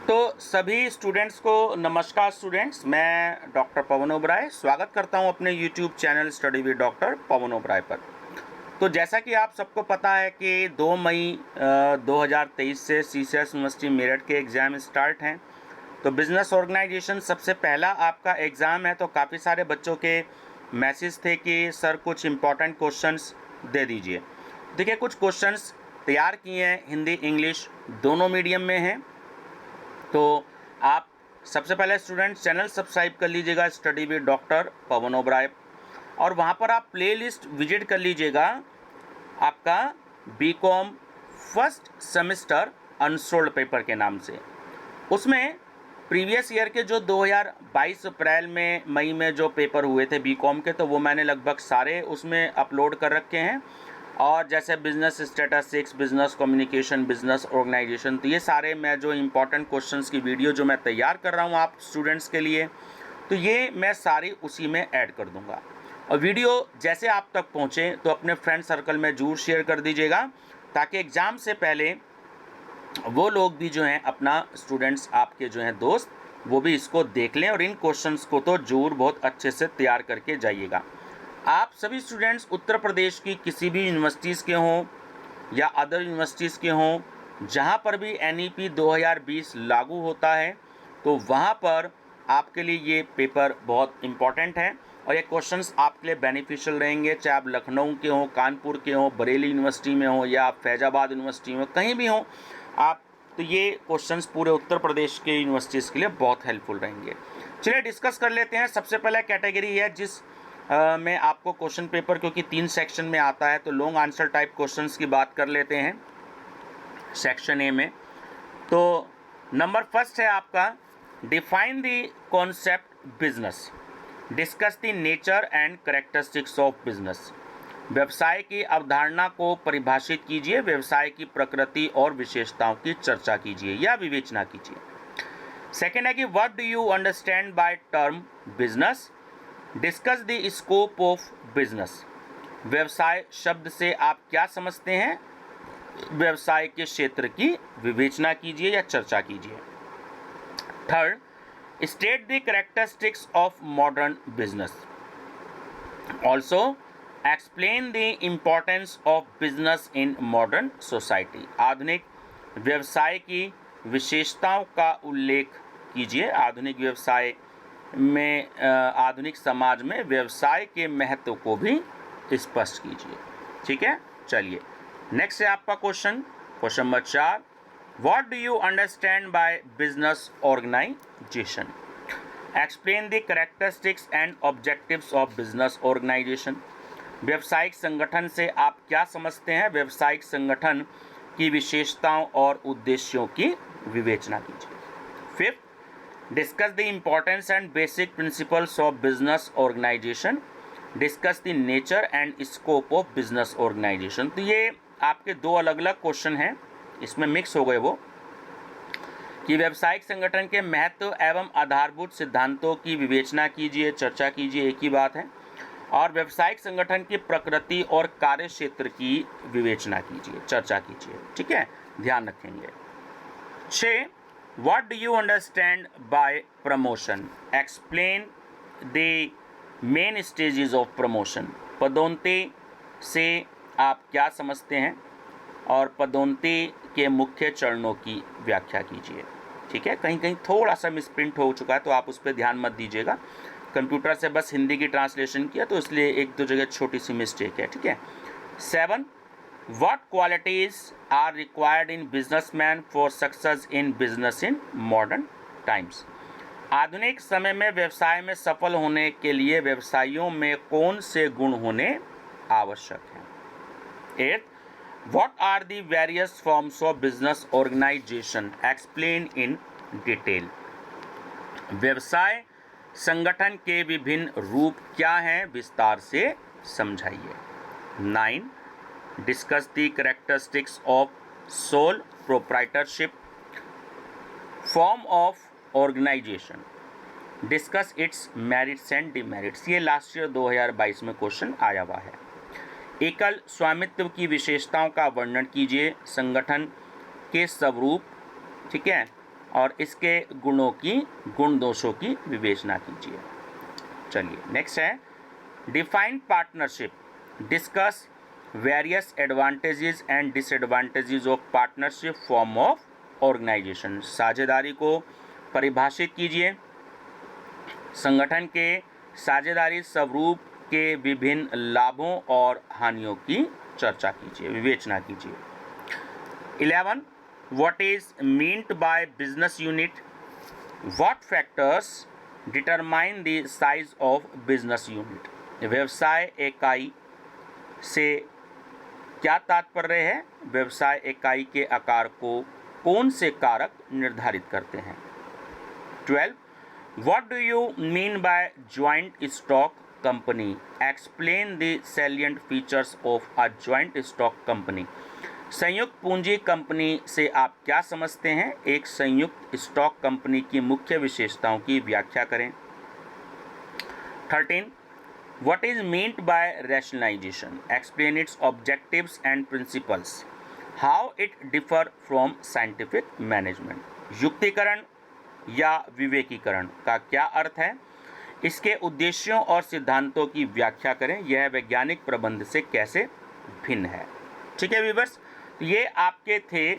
तो सभी स्टूडेंट्स को नमस्कार स्टूडेंट्स, मैं डॉक्टर पवन ओबराय स्वागत करता हूं अपने YouTube channel study with doctor Pawan Oberoi पर। तो जैसा कि आप सबको पता है कि 2 मई 2023 से सीसीएस यूनिवर्सिटी मेरठ के एग्ज़ाम स्टार्ट हैं। तो बिज़नेस ऑर्गेनाइजेशन सबसे पहला आपका एग्ज़ाम है। तो काफ़ी सारे बच्चों के मैसेज थे कि सर कुछ इम्पॉर्टेंट क्वेश्चंस दे दीजिए। देखिए, कुछ क्वेश्चंस तैयार किए हैं, हिंदी इंग्लिश दोनों मीडियम में हैं। तो आप सबसे पहले स्टूडेंट चैनल सब्सक्राइब कर लीजिएगा study with doctor Pawan Oberoi, और वहाँ पर आप प्लेलिस्ट विजिट कर लीजिएगा आपका B Com first semester unsolved paper के नाम से। उसमें प्रीवियस ईयर के जो 2022 अप्रैल में मई में जो पेपर हुए थे बीकॉम के, तो वो मैंने लगभग सारे उसमें अपलोड कर रखे हैं। और जैसे business statistics, business communication, business organisation, तो ये सारे मैं जो इम्पोर्टेंट क्वेश्चंस की वीडियो जो मैं तैयार कर रहा हूँ आप स्टूडेंट्स के लिए, तो ये मैं सारी उसी में ऐड कर दूंगा। और वीडियो जैसे आप तक पहुँचे तो अपने फ्रेंड सर्कल में जरूर शेयर कर दीजिएगा, ताकि एग्ज़ाम से पहले वो लोग भी जो हैं अपना स्टूडेंट्स आपके जो हैं दोस्त, वो भी इसको देख लें और इन क्वेश्चंस को तो जरूर बहुत अच्छे से तैयार करके जाइएगा। आप सभी स्टूडेंट्स उत्तर प्रदेश की किसी भी यूनिवर्सिटीज़ के हों या अदर यूनिवर्सिटीज़ के हों, जहाँ पर भी NEP 2020 लागू होता है, तो वहाँ पर आपके लिए ये पेपर बहुत इम्पॉर्टेंट है और ये क्वेश्चंस आपके लिए बेनिफिशियल रहेंगे। चाहे आप लखनऊ के हों, कानपुर के हों, बरेली यूनिवर्सिटी में हो या फैजाबाद यूनिवर्सिटी में, कहीं भी हों आप, तो ये क्वेश्चंस पूरे उत्तर प्रदेश के यूनिवर्सिटीज़ के लिए बहुत हेल्पफुल रहेंगे। चलिए डिस्कस कर लेते हैं। सबसे पहले कैटेगरी है जिस में आपको क्वेश्चन पेपर, क्योंकि 3 सेक्शन में आता है, तो लॉन्ग आंसर टाइप क्वेश्चंस की बात कर लेते हैं सेक्शन ए में। तो नंबर फर्स्ट है आपका, define the concept business, discuss the nature and characteristics of business. व्यवसाय की अवधारणा को परिभाषित कीजिए, व्यवसाय की प्रकृति और विशेषताओं की चर्चा कीजिए या विवेचना कीजिए। सेकेंड है कि what do you understand by term business, discuss the scope of business. व्यवसाय शब्द से आप क्या समझते हैं, व्यवसाय के क्षेत्र की विवेचना कीजिए या चर्चा कीजिए। Third, state the characteristics of modern business, also explain the importance of business in modern society. आधुनिक व्यवसाय की विशेषताओं का उल्लेख कीजिए। आधुनिक व्यवसाय में आधुनिक समाज में व्यवसाय के महत्व को भी स्पष्ट कीजिए। ठीक है, चलिए नेक्स्ट है आपका question number 4, what do you understand by business organisation, explain the characteristics and objectives of business organisation. व्यवसायिक संगठन से आप क्या समझते हैं, व्यवसायिक संगठन की विशेषताओं और उद्देश्यों की विवेचना कीजिए। Fifth, discuss the importance and basic principles of business organisation, discuss the nature and scope of business organisation. तो ये आपके 2 अलग अलग क्वेश्चन हैं, इसमें मिक्स हो गए वो, कि व्यवसायिक संगठन के महत्व एवं आधारभूत सिद्धांतों की विवेचना कीजिए, चर्चा कीजिए, एक ही बात है। और व्यवसायिक संगठन की प्रकृति और कार्य क्षेत्र की विवेचना कीजिए, चर्चा कीजिए। ठीक है, ध्यान रखेंगे। 6, what do you understand bye promotion, explain the main stages of promotion. पदोन्नति से आप क्या समझते हैं और पदोन्नति के मुख्य चरणों की व्याख्या कीजिए। ठीक है, कहीं कहीं थोड़ा सा मिसप्रिंट हो चुका है तो आप उस पर ध्यान मत दीजिएगा, कंप्यूटर से बस हिंदी की ट्रांसलेशन किया तो इसलिए 1-2 जगह छोटी सी मिस्टेक है। ठीक है। 7, what qualities are required in businessman for success in business in modern times. आधुनिक समय में व्यवसाय में सफल होने के लिए व्यवसायियों में कौन से गुण होने आवश्यक हैं। 8, what are the various forms of business organisation, explain in detail. व्यवसाय संगठन के विभिन्न रूप क्या हैं, विस्तार से समझाइए। 9, discuss the characteristics of sole proprietorship form of organisation, discuss its merits and demerits. ये लास्ट ईयर 2022 में क्वेश्चन आया हुआ है। एकल स्वामित्व की विशेषताओं का वर्णन कीजिए, संगठन के स्वरूप, ठीक है, और इसके गुणों की, गुण दोषों की विवेचना कीजिए। चलिए नेक्स्ट है define partnership, discuss various advantages and disadvantages of partnership form of organisation. साझेदारी को परिभाषित कीजिए, संगठन के साझेदारी स्वरूप के विभिन्न लाभों और हानियों की चर्चा कीजिए, विवेचना कीजिए। 11 what is meant by business unit, what factors determine the size of business unit. व्यवसाय इकाई से क्या तात्पर्य है, व्यवसाय इकाई के आकार को कौन से कारक निर्धारित करते हैं। 12 What do you mean by joint stock company? Explain the salient features of a joint stock company. संयुक्त पूंजी कंपनी से आप क्या समझते हैं, एक संयुक्त स्टॉक कंपनी की मुख्य विशेषताओं की व्याख्या करें। 13 What is meant by rationalization? Explain its objectives and principles. How it differ from scientific management. युक्तिकरण या विवेकीकरण का क्या अर्थ है, इसके उद्देश्यों और सिद्धांतों की व्याख्या करें, यह वैज्ञानिक प्रबंध से कैसे भिन्न है। ठीक है व्यूअर्स, ये आपके थे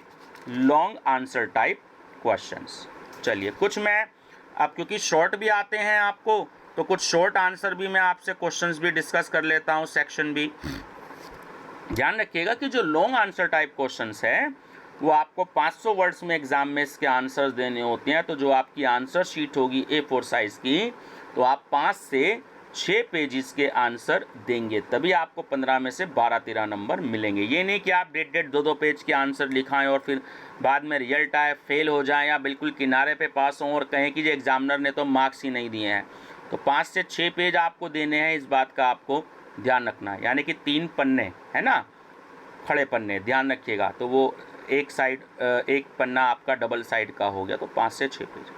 लॉन्ग आंसर टाइप क्वेश्चंस। चलिए कुछ मैं अब क्योंकि शॉर्ट भी आते हैं आपको, तो कुछ शॉर्ट आंसर भी मैं आपसे क्वेश्चंस भी डिस्कस कर लेता हूँ, सेक्शन भी। ध्यान रखिएगा कि जो लॉन्ग आंसर टाइप क्वेश्चंस है वो आपको 500 वर्ड्स में एग्जाम में इसके आंसर्स देने होते हैं। तो जो आपकी आंसर शीट होगी A4 साइज़ की, तो आप 5 से 6 पेजेस के आंसर देंगे, तभी आपको 15 में से 12-13 नंबर मिलेंगे। ये नहीं कि आप 1.5 2-2 पेज के आंसर लिखाएं और फिर बाद में रिजल्ट आए फेल हो जाएं या बिल्कुल किनारे पे पास हों और कहें कि जो एग्जामिनर ने तो मार्क्स ही नहीं दिए हैं। तो 5 से 6 पेज आपको देने हैं, इस बात का आपको ध्यान रखना है। यानी कि 3 पन्ने है ना, खड़े पन्ने, ध्यान रखिएगा। तो वो एक साइड, एक पन्ना आपका डबल साइड का हो गया, तो 5 से 6 page.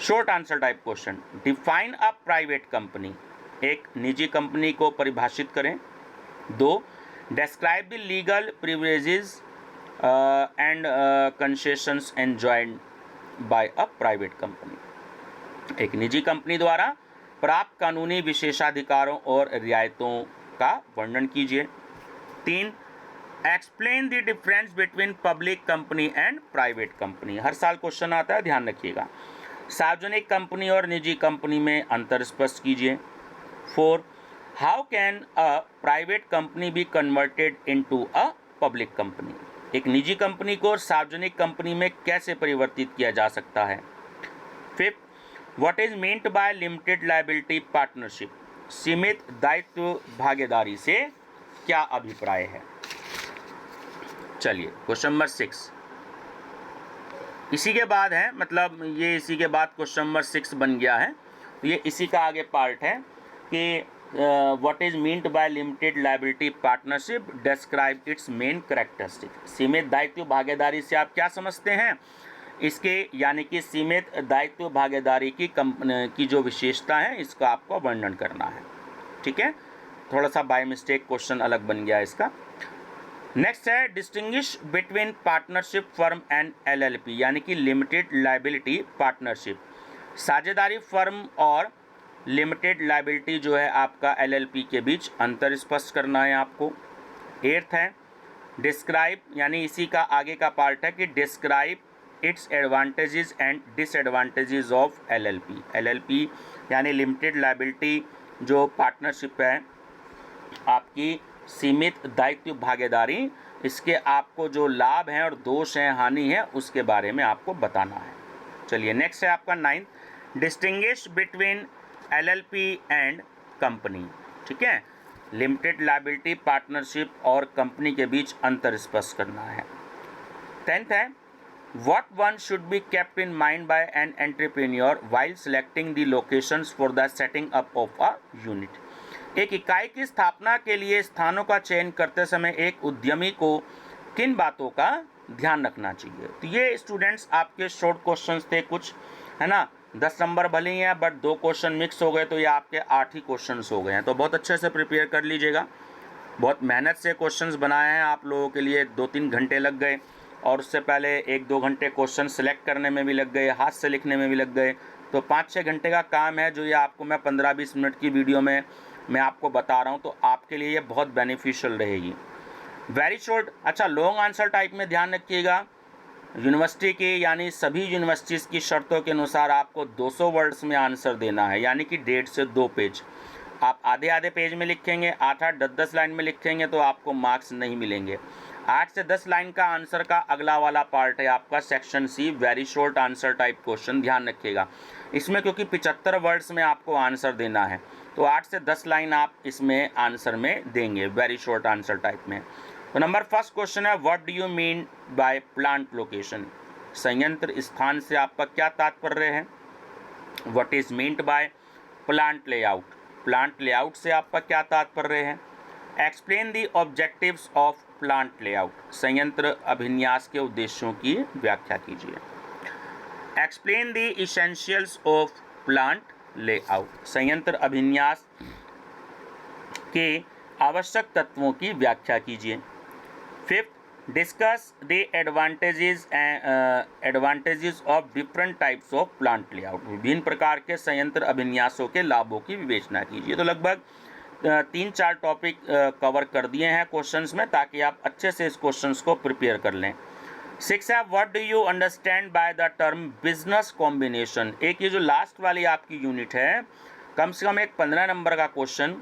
Short answer type question, define a private company, एक निजी कंपनी को परिभाषित करें। 2 describe the legal privileges and concessions enjoyed by a private company, एक निजी कंपनी द्वारा प्राप्त कानूनी विशेषाधिकारों और रियायतों का वर्णन कीजिए। 3 explain the difference between public company and private company, हर साल क्वेश्चन आता है, ध्यान रखिएगा। सार्वजनिक कंपनी और निजी कंपनी में अंतर स्पष्ट कीजिए। 4 how can a private company be converted into a public company, एक निजी कंपनी को सार्वजनिक कंपनी में कैसे परिवर्तित किया जा सकता है। 5 what is meant by limited liability partnership, सीमित दायित्व भागीदारी से क्या अभिप्राय है। चलिए क्वेश्चन नंबर 6 इसी के बाद है, मतलब ये इसी के बाद क्वेश्चन नंबर 6 बन गया है। तो ये इसी का आगे पार्ट है कि what is meant by limited liability partnership, describe it's main characteristic. सीमित दायित्व भागीदारी से आप क्या समझते हैं, इसके यानी कि सीमित दायित्व भागीदारी की जो विशेषता है इसका आपको वर्णन करना है। ठीक है, थोड़ा सा बाय मिस्टेक क्वेश्चन अलग बन गया इसका। नेक्स्ट है distinguish between partnership firm and LLP, यानी कि लिमिटेड लायबिलिटी पार्टनरशिप। साझेदारी फर्म और लिमिटेड लायबिलिटी जो है आपका LLP के बीच अंतर स्पष्ट करना है आपको। 8th है डिस्क्राइब, यानी इसी का आगे का पार्ट है कि describe its advantages and disadvantages of LLP। LLP यानी लिमिटेड लायबिलिटी जो पार्टनरशिप है आपकी सीमित दायित्व भागीदारी, इसके आपको जो लाभ हैं और दोष हैं, हानि है, उसके बारे में आपको बताना है। चलिए नेक्स्ट है आपका 9th distinguish between LLP and company. ठीक है, लिमिटेड लायबिलिटी पार्टनरशिप और कंपनी के बीच अंतर स्पष्ट करना है। 10th है what one should be kept in mind bye an entrepreneur while selecting the locations for the setting up of a unit. एक इकाई की स्थापना के लिए स्थानों का चयन करते समय एक उद्यमी को किन बातों का ध्यान रखना चाहिए। तो ये स्टूडेंट्स आपके शॉर्ट क्वेश्चंस थे कुछ, है ना। 10 नंबर भले ही हैं, बट 2 क्वेश्चन मिक्स हो गए तो ये आपके 8 ही क्वेश्चंस हो गए हैं। तो बहुत अच्छे से प्रिपेयर कर लीजिएगा। बहुत मेहनत से क्वेश्चंस बनाए हैं आप लोगों के लिए, 2-3 घंटे लग गए और उससे पहले 1-2 घंटे क्वेश्चन सेलेक्ट करने में भी लग गए, हाथ से लिखने में भी लग गए। तो 5-6 घंटे का काम है जो ये आपको मैं 15-20 मिनट की वीडियो में मैं आपको बता रहा हूँ, तो आपके लिए ये बहुत बेनिफिशियल रहेगी। वेरी शॉर्ट, अच्छा लॉन्ग आंसर टाइप में ध्यान रखिएगा, यूनिवर्सिटी की यानी सभी यूनिवर्सिटीज़ की शर्तों के अनुसार आपको 200 वर्ड्स में आंसर देना है, यानी कि 1.5 से 2 पेज। आप आधे पेज में लिखेंगे, 8-8, 10-10 लाइन में लिखेंगे तो आपको मार्क्स नहीं मिलेंगे। 8 से 10 लाइन का आंसर का अगला वाला पार्ट है आपका section C, very short answer type question, ध्यान रखिएगा। इसमें क्योंकि 75 वर्ड्स में आपको आंसर देना है, तो 8 से 10 लाइन आप इसमें आंसर में देंगे वेरी शॉर्ट आंसर टाइप में। तो नंबर फर्स्ट क्वेश्चन है, what do you mean by plant location? संयंत्र स्थान से आपका क्या तात्पर्य है? What is meant by plant layout? Plant layout से आपका क्या तात्पर्य है? Explain the objectives of plant layout, संयंत्र अभिन्यास के उद्देश्यों की व्याख्या कीजिए। Explain the essentials of plant layout, संयंत्र अभिन्यास के आवश्यक तत्वों की व्याख्या कीजिए। Fifth, discuss the advantages of different types of plant layout, विभिन्न प्रकार के संयंत्र अभिन्यासों के लाभों की विवेचना कीजिए। तो लगभग 3-4 टॉपिक कवर कर दिए हैं क्वेश्चंस में, ताकि आप अच्छे से इस क्वेश्चंस को प्रिपेयर कर लें। 6 है, what do you understand by the term business combination? एक ये जो लास्ट वाली आपकी यूनिट है, कम से कम एक 15 नंबर का क्वेश्चन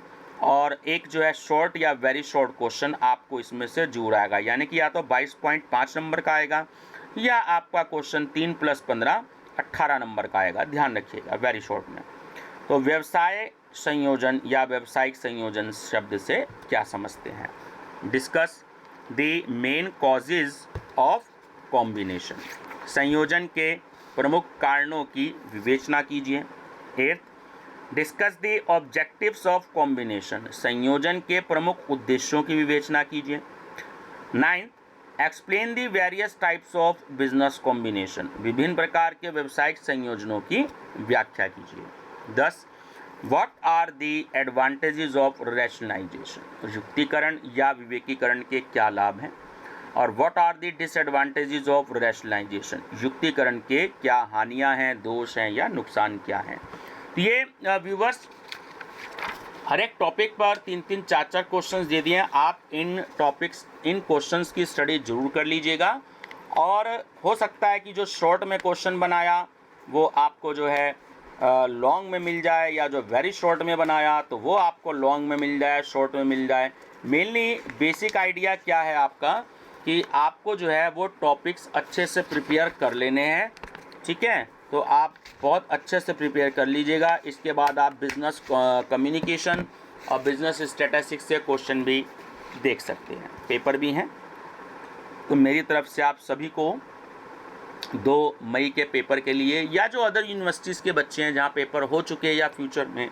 और एक जो है शॉर्ट या वेरी शॉर्ट क्वेश्चन आपको इसमें से जरूर आएगा, यानी कि या तो 22.5 नंबर का आएगा या आपका क्वेश्चन 3 + 15 18 नंबर का आएगा, ध्यान रखिएगा वेरी शॉर्ट में। तो व्यवसाय संयोजन या व्यावसायिक संयोजन शब्द से क्या समझते हैं? Discuss the main causes of combination, संयोजन के प्रमुख कारणों की विवेचना कीजिए। 8, discuss the objectives of combination, संयोजन के प्रमुख उद्देश्यों की विवेचना कीजिए। 9, explain the various types of business combination, विभिन्न प्रकार के व्यावसायिक संयोजनों की व्याख्या कीजिए। 10, what are the advantages of rationalisation, युक्तिकरण या विवेकीकरण के क्या लाभ हैं, और what are the disadvantages of rationalisation, युक्तिकरण के क्या हानियां हैं, दोष हैं या नुकसान क्या हैं। तो ये व्यूवर्स हर एक टॉपिक पर 3-3, 4-4 क्वेश्चंस दे दिए हैं। आप इन क्वेश्चंस की स्टडी जरूर कर लीजिएगा, और हो सकता है कि जो शॉर्ट में क्वेश्चन बनाया वो आपको जो है लॉन्ग में मिल जाए, या जो वेरी शॉर्ट में बनाया तो वो आपको लॉन्ग में मिल जाए, शॉर्ट में मिल जाए। मेनली बेसिक आइडिया क्या है आपका कि आपको जो है वो टॉपिक्स अच्छे से प्रिपेयर कर लेने हैं, ठीक है? तो आप बहुत अच्छे से प्रिपेयर कर लीजिएगा। इसके बाद आप बिजनेस कम्युनिकेशन और बिजनेस स्टैटिस्टिक्स से क्वेश्चन भी देख सकते हैं, पेपर भी हैं। तो मेरी तरफ से आप सभी को 2 मई के पेपर के लिए, या जो अदर यूनिवर्सिटीज़ के बच्चे हैं जहां पेपर हो चुके हैं या फ्यूचर में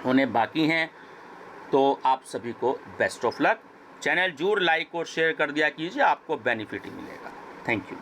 उन्हें बाकी हैं, तो आप सभी को बेस्ट ऑफ लक। चैनल जरूर लाइक और शेयर कर दिया कीजिए, आपको बेनिफिट ही मिलेगा। Thank you.